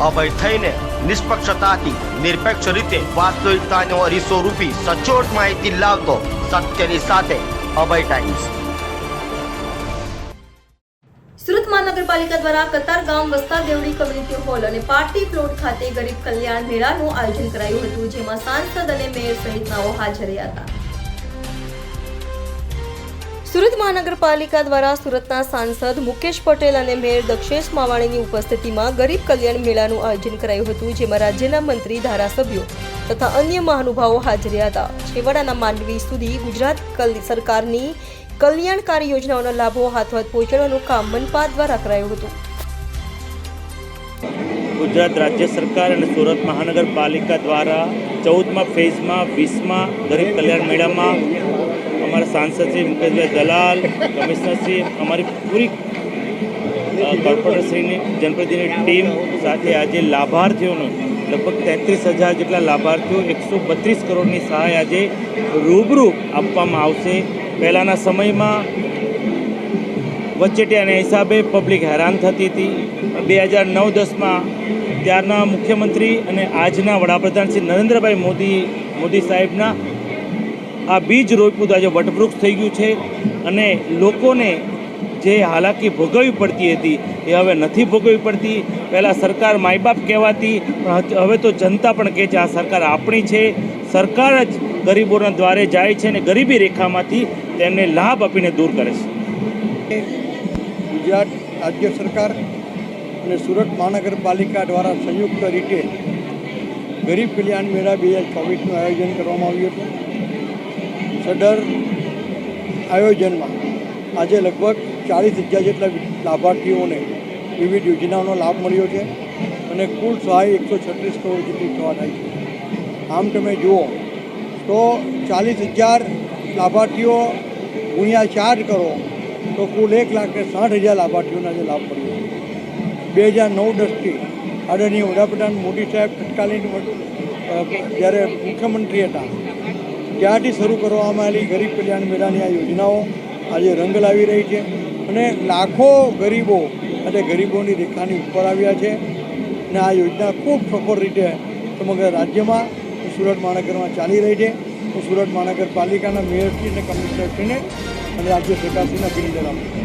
અભય થઈને નિષ્પક્ષતાથી નિરપેક્ષ રીતે વાસ્તવિકતાનો અરીસો રૂપી સચોટ માહિતી લાવતો સત્યની સાથે અભય ટાઈમ્સ। સુરત મહાનગરપાલિકા દ્વારા કતારગામ વસ્તા દેવડી કમ્યુનિટી હોલ અને પાર્ટી પ્લોટ ખાતે ગરીબ કલ્યાણ મેળાનું આયોજન કરાયું હતું, જેમાં સાંસદ અને મેયર સહિતનાઓ હાજર રહ્યા હતા। સુરત મહાનગરપાલિકા દ્વારા સુરતના સાંસદ મુકેશ પટેલ અને મેયર દક્ષેશ માવાણીની ઉપસ્થિતિમાં ગરીબ કલ્યાણ મેળાનું આયોજન કરાયું હતું, જેમાં રાજ્યના મંત્રી, ધારાસભ્યો તથા અન્ય મહાનુભાવો હાજર રહ્યા હતા। છેવાડાના માનવી સુધી ગુજરાત સરકારની કલ્યાણકારી યોજનાઓના લાભો હાથવત પહોંચાડવાનું કામ મનપા દ્વારા કરાયું હતું। ગુજરાત રાજ્ય સરકાર અને સુરત મહાનગરપાલિકા દ્વારા 14મા ફેઝમાં 20મા ગરીબ કલ્યાણ મેળામાં અમારા સાંસદ શ્રી મુકેશભાઈ દલાલ, કમિશનરશ્રી, અમારી પૂરી કોર્પોરેટરશ્રીની જનપ્રતિનિધિની ટીમ સાથે આજે લાભાર્થીઓને લગભગ 33,000 જેટલા લાભાર્થીઓ 132 કરોડની સહાય આજે રૂબરૂ આપવામાં આવશે। પહેલાંના સમયમાં વચેટિયાના હિસાબે પબ્લિક હેરાન થતી હતી। 2009-10માં ત્યારના મુખ્યમંત્રી અને આજના વડાપ્રધાન શ્રી નરેન્દ્રભાઈ મોદી સાહેબના આ બીજ રોપ્યું આજે વટવૃક્ષ થઈ ગયું છે અને લોકોને જે હાલાકી ભોગવવી પડતી હતી એ હવે નથી ભોગવવી પડતી। પહેલાં સરકાર માય બાપ કહેવાતી, પણ હવે તો જનતા પણ કહે છે આ સરકાર આપણી છે। સરકાર જ ગરીબોના દ્વારે જાય છે અને ગરીબી રેખામાંથી તેમને લાભ આપીને દૂર કરે છે। ગુજરાત રાજ્ય સરકાર અને સુરત મહાનગરપાલિકા દ્વારા સંયુક્ત રીતે ગરીબ કલ્યાણ મેળા 2024નું આયોજન કરવામાં આવ્યું હતું। સદર આયોજનમાં આજે લગભગ 40,000 જેટલા લાભાર્થીઓને વિવિધ યોજનાઓનો લાભ મળ્યો છે અને કુલ સહાય 136 કરોડ જેટલી થવા થાય છે। આમ તમે જુઓ તો 40,000 લાભાર્થીઓ ગુણ્યા 4 કરો તો કુલ 1,60,000 લાભાર્થીઓને આજે લાભ મળ્યો છે। 2009-10થી આદરણીય વડાપ્રધાન મોદી સાહેબ તત્કાલીન જ્યારે મુખ્યમંત્રી હતા ત્યારથી શરૂ કરવામાં આવેલી ગરીબ કલ્યાણ મેળાની આ યોજનાઓ આજે રંગ લાવી રહી છે અને લાખો ગરીબો અને ગરીબોની રેખાની ઉપર આવ્યા છે અને આ યોજના ખૂબ સફળ રીતે સમગ્ર રાજ્યમાં સુરત મહાનગરમાં ચાલી રહી છે। હું સુરત મહાનગરપાલિકાના મેયરશ્રી અને કમિશનરશ્રીને અને રાજ્ય સરકારશ્રીને અભિનંદન આપું છું।